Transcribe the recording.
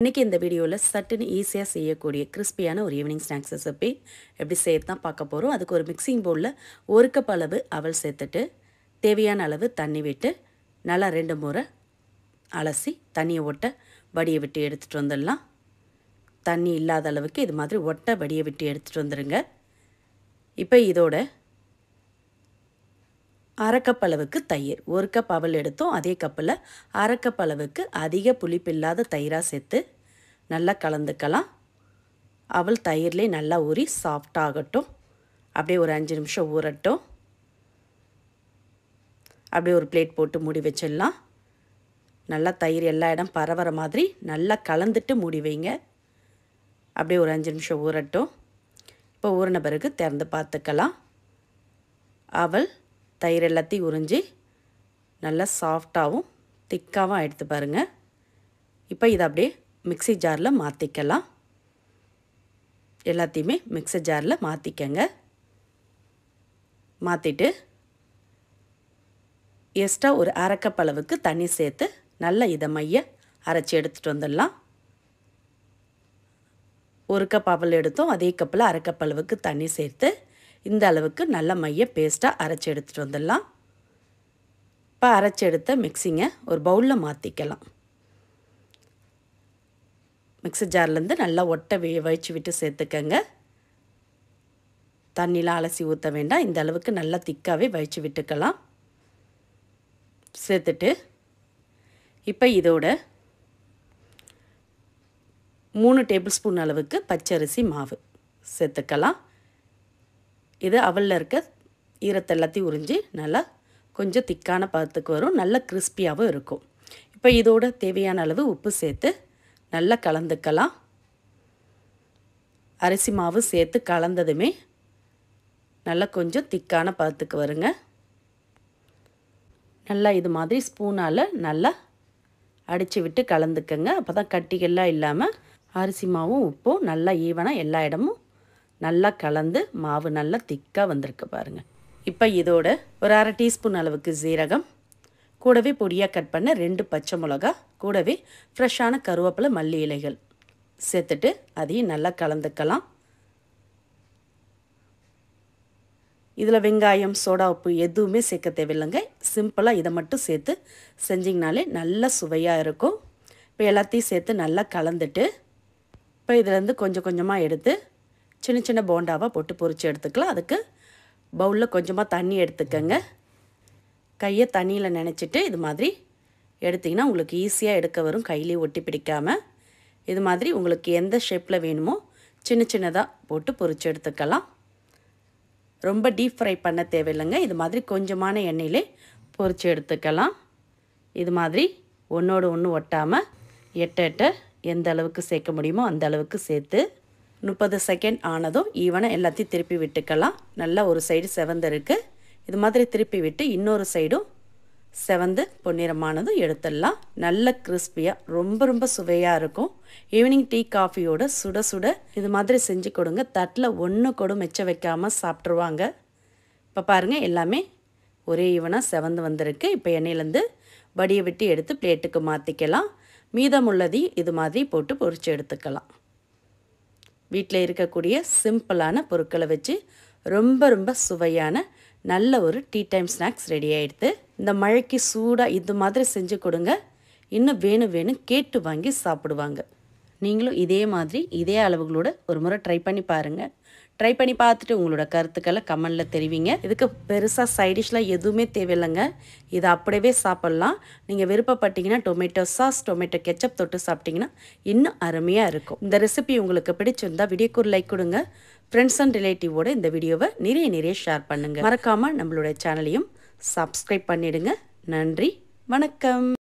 இன்றைக்கி இந்த வீடியோவில் சட்டுன்னு ஈஸியாக செய்யக்கூடிய கிறிஸ்பியான ஒரு ஈவினிங் ஸ்நாக்ஸ் ரெசிபி எப்படி செய்யறது தான் பார்க்க போகிறோம். அதுக்கு ஒரு மிக்சிங் பவுலில் 1 கப் அளவு அவல் சேர்த்துட்டு தேவையான அளவு தண்ணி விட்டு நல்லா 2 முறை அலசி தண்ணியை ஒட்ட வடியை விட்டு எடுத்துகிட்டு வந்துடலாம். தண்ணி இல்லாத அளவுக்கு இது மாதிரி ஒட்ட வடியை விட்டு எடுத்துகிட்டு வந்துடுங்க. இப்போ இதோட 1/2 கப் அளவுக்கு தயிர், 1 கப் அவல் எடுத்தோம், அதே கப்பில் 1/2 கப் அளவுக்கு அதிக புளிப்பில்லாத தயிராக சேர்த்து நல்லா கலந்துக்கலாம். அவல் தயிர்லேயே நல்லா ஊறி சாஃப்டாகட்டும். அப்படியே ஒரு 5 நிமிஷம் ஊறட்டும். அப்படியே ஒரு பிளேட் போட்டு மூடி வச்சிடலாம். நல்லா தயிர் எல்லா இடம் பரவற மாதிரி நல்லா கலந்துட்டு மூடி வைங்க. அப்படியே ஒரு 5 நிமிஷம் ஊறட்டும். இப்போ ஊறின பிறகு திறந்து பார்த்துக்கலாம். அவல் தயிர் எல்லாத்தையும் உறிஞ்சி நல்லா சாஃப்டாகவும் திக்காகவும் எடுத்து பாருங்கள். இப்போ இதை அப்படியே மிக்ஸி ஜாரில் மாற்றிக்கலாம். எல்லாத்தையுமே மிக்ஸி ஜாரில் மாற்றிக்கங்க. மாற்றிட்டு எக்ஸ்ட்ரா ஒரு 1/2 கப் அளவுக்கு தண்ணி சேர்த்து நல்லா இதை மைய அரைச்சி எடுத்துகிட்டு வந்துடலாம். 1 கப் அவல் எடுத்தோம், அதே கப்பில் 1/2 கப் அளவுக்கு தண்ணி சேர்த்து இந்த அளவுக்கு நல்ல மைய பேஸ்ட்டாக அரைச்சி எடுத்துகிட்டு வந்துடலாம். இப்போ அரைச்சி எடுத்த மிக்ஸிங்கை ஒரு பவுலில் மாற்றிக்கலாம். மிக்ஸி ஜார்லேருந்து நல்லா ஒட்ட வச்சு விட்டு சேர்த்துக்கங்க. தண்ணிலாம் அலசி ஊற்ற வேண்டாம். இந்த அளவுக்கு நல்லா திக்காகவே வச்சு விட்டுக்கலாம். சேர்த்துட்டு இப்போ இதோட 3 டேபிள் ஸ்பூன் அளவுக்கு பச்சரிசி மாவு சேர்த்துக்கலாம். இது அவலில் இருக்க ஈரத்தை எல்லாத்தையும் உறிஞ்சி நல்லா கொஞ்சம் திக்கான பதத்துக்கு வரும். நல்லா கிறிஸ்பியாகவும் இருக்கும். இப்போ இதோட தேவையான அளவு உப்பு சேர்த்து நல்லா கலந்துக்கலாம். அரிசி மாவு சேர்த்து கலந்ததுமே நல்லா கொஞ்சம் திக்கான பதத்துக்கு வருங்க. நல்லா இது மாதிரி ஸ்பூனால் நல்லா அடித்து விட்டு கலந்துக்கங்க. அப்போ தான் கட்டிகள்லாம் இல்லாமல் அரிசி மாவும் உப்பும் நல்லா ஈவனாக எல்லா இடமும் நல்லா கலந்து மாவு நல்லா திக்காக வந்திருக்கு பாருங்கள். இப்போ இதோட ஒரு 1/2 டீஸ்பூன் அளவுக்கு ஜீரகம், கூடவே பொடியாக கட் பண்ண 2 பச்சை மிளகா, கூடவே ஃப்ரெஷ்ஷான கருவேப்பிலை மல்லி இலைகள் சேர்த்துட்டு அதையும் நல்லா கலந்துக்கலாம். இதில் வெங்காயம் சோடா உப்பு எதுவுமே சேர்க்க தேவையில்லைங்க. சிம்பிளாக இதை மட்டும் சேர்த்து செஞ்சிங்கனாலே நல்ல சுவையாக இருக்கும். இப்போ எல்லாத்தையும் சேர்த்து நல்லா கலந்துட்டு இப்போ இதிலேருந்து கொஞ்சம் கொஞ்சமாக எடுத்து சின்ன சின்ன போண்டாவாக போட்டு பொரித்து எடுத்துக்கலாம். அதுக்கு பவுலில் கொஞ்சமாக தண்ணி எடுத்துக்கங்க. கையை தண்ணியில் நனைச்சிட்டு இது மாதிரி எடுத்திங்கன்னா உங்களுக்கு ஈஸியாக எடுக்க வரும். கையிலே ஒட்டி பிடிக்காமல் இது மாதிரி உங்களுக்கு எந்த ஷேப்பில் வேணுமோ சின்ன சின்னதாக போட்டு பொரித்து எடுத்துக்கலாம். ரொம்ப டீப் ஃப்ரை பண்ண தேவையில்லைங்க. இது மாதிரி கொஞ்சமான எண்ணெயிலே பொரித்து எடுத்துக்கலாம். இது மாதிரி ஒன்றோடு ஒன்று ஒட்டாமல் எட்ட எந்த அளவுக்கு சேர்க்க முடியுமோ அந்த அளவுக்கு சேர்த்து 30 செகண்ட் ஆனதும் ஈவனாக எல்லாத்தையும் திருப்பி விட்டுக்கலாம். நல்லா ஒரு சைடு செவந்திருக்கு. இது மாதிரி திருப்பி விட்டு இன்னொரு சைடும் செவந்து பொன்னிறமானதும் எடுத்துடலாம். நல்ல கிறிஸ்பியாக ரொம்ப சுவையாக இருக்கும். ஈவினிங் டீ காஃபியோட சுட சுட இது மாதிரி செஞ்சு கொடுங்க. தட்டில் ஒன்று கூட மிச்சம் வைக்காமல் சாப்பிட்ருவாங்க. இப்போ பாருங்கள் எல்லாமே ஒரே ஈவனாக செவந்து வந்திருக்கு. இப்போ எண்ணெயிலேருந்து வடியை விட்டு எடுத்து பிளேட்டுக்கு மாற்றிக்கலாம். மீதமுள்ளதையும் இது மாதிரி போட்டு பொரித்து எடுத்துக்கலாம். வீட்டில் இருக்கக்கூடிய சிம்பிளான பொருட்களை வச்சு ரொம்ப சுவையான நல்ல ஒரு டீ டைம் ஸ்நாக்ஸ் ரெடி ஆகிடுது. இந்த மழைக்கு சூடாக இது மாதிரி செஞ்சு கொடுங்க. இன்னும் வேணும் கேட்டு வாங்கி சாப்பிடுவாங்க. நீங்களும் இதே மாதிரி இதே அளவுகளோட ஒரு முறை ட்ரை பண்ணி பாருங்கள். ட்ரை பண்ணி பார்த்துட்டு உங்களோட கருத்துக்களை கமெண்டில் தெரிவிங்க. இதுக்கு பெருசாக சைடிஷ்லாம் எதுவுமே தேவையில்லைங்க. இதை அப்படியே சாப்பிட்லாம். நீங்கள் விருப்பப்பட்டீங்கன்னா டொமேட்டோ சாஸ், டொமேட்டோ கெச்சப் தொட்டு சாப்பிட்டிங்கன்னா இன்னும் அருமையாக இருக்கும். இந்த ரெசிபி உங்களுக்கு பிடிச்சிருந்தால் வீடியோக்கு ஒரு லைக் கொடுங்க. ஃப்ரெண்ட்ஸ் அண்ட் ரிலேட்டிவோடு இந்த வீடியோவை நிறைய ஷேர் பண்ணுங்கள். மறக்காமல் நம்மளுடைய சேனலையும் சப்ஸ்கிரைப் பண்ணிவிடுங்க. நன்றி, வணக்கம்.